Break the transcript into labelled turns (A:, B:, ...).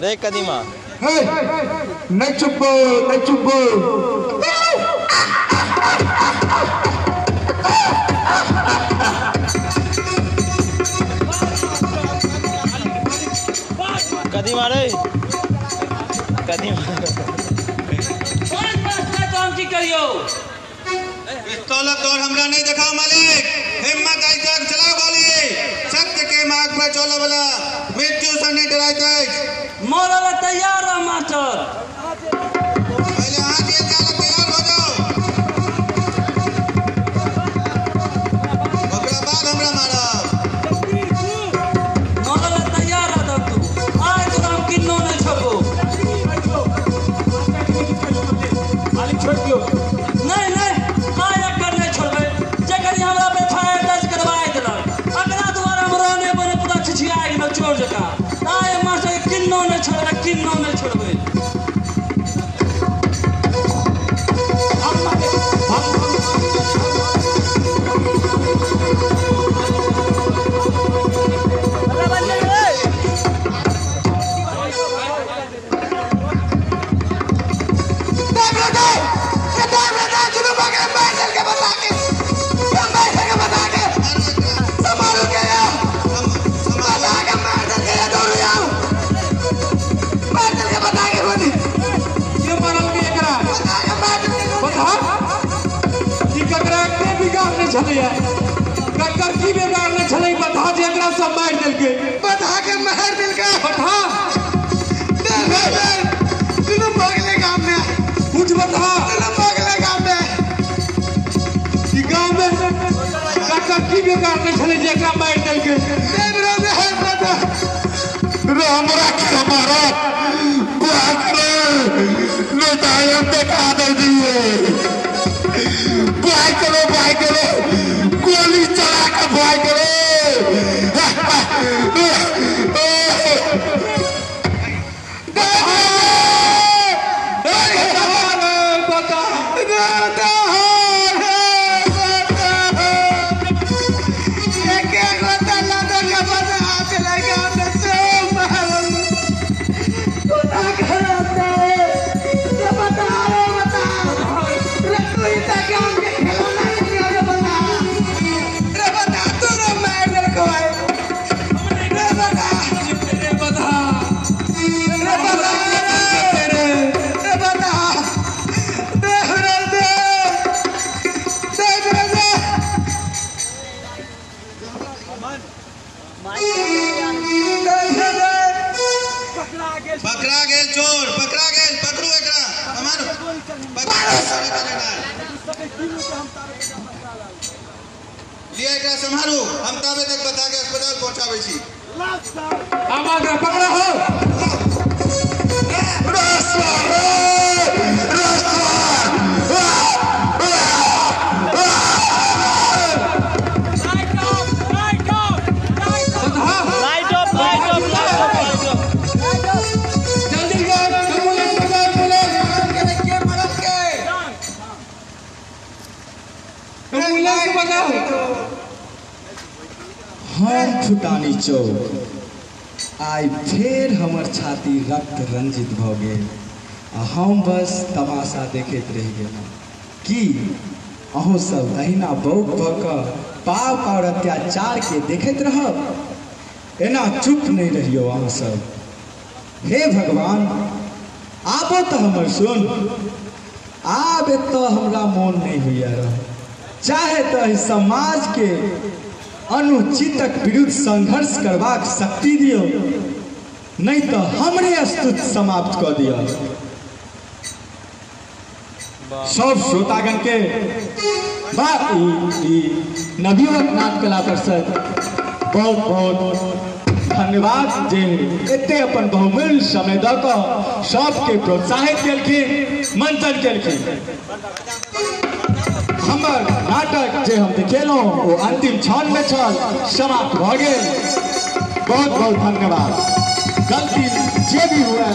A: रे कदीमा
B: नहीं चुप नहीं चुप
A: कदीमा रे कदीमा
C: काम की करियो
D: पिस्तौल तोड़ हमरा नहीं दिखाओ मालिक हिम्मत आई तक चलाओ गोली सत्य के मार्ग पर चलो वाला मृत्यु से नहीं डराते
C: मोरा तैयार रह मास्टर
D: पहले हाथ ये चालक तैयार हो जाओ ओकरा बाद हमरा मारा
C: मोरा तैयार रह तू आज तो हम किन्नो नहीं छोड़ो
E: मालिक छोड़ दियो
C: नहीं नहीं आज कर नहीं छोड़बे जगह हमरा पे फायर दर्ज करवाए देलक अगला दोबारा हमरा ने बने पूरा छिछिया के चोर जका आए मास्टर किन्नो नहीं छोड़बे किन्नो नहीं छोड़बे
E: कक्कर की बेकार ने छले बता जे एकरा सब मार देलके
D: बता के मार दिलका
E: बता
D: तुम बगले गांव में
E: कुछ बता
D: तुम बगले गांव में
E: की गांव में कक्कर की बेकार ने छले जे एकरा मार देलके
D: देवरा में है बता
B: हमरा के हमारा बात में दायम दिखा दे दिए भाई करो गोली चला के भाई करो
D: पकड़ा गेल चोर पकड़ा गेल पकड़ू एकरा हमार लिया एकरा संभालू हम तबे तक बता के अस्पताल पहुंचाबै छी
E: आमा पकड़ा हो
F: हम फुटानी चौक आई फिर हमर छाती रक्त रंजित भ गेल आ हम बस तमाशा देखैत रहि गेलहुँ कि अहूँ सब अहिना बौक भऽ कऽ पाव और अत्याचार के देखैत रहब एना चुप नहीं रहियो अहाँ सब हे भगवान आबो तो हमर सुन आब एतऽ हमरा मोन नहीं होइया रह चाहे तो समाज के अनुचितक विरुद्ध संघर्ष करबाक शक्ति दियो नहीं तो हमरे अस्तित्व समाप्त कर दियो सब श्रोतागण के नवयुवक नाट्य कला परिषद बहुत बहुत धन्यवाद जे एते अपन बहुमूल्य समय दऽ कऽ सबके प्रोत्साहित केलखिन मंथन केलखिन। हमर नाटक जे हम देखेलहुँ वो अंतिम क्षण में छल समाप्त भ गेल। बहुत बहुत धन्यवाद। गलती जे भी हुआ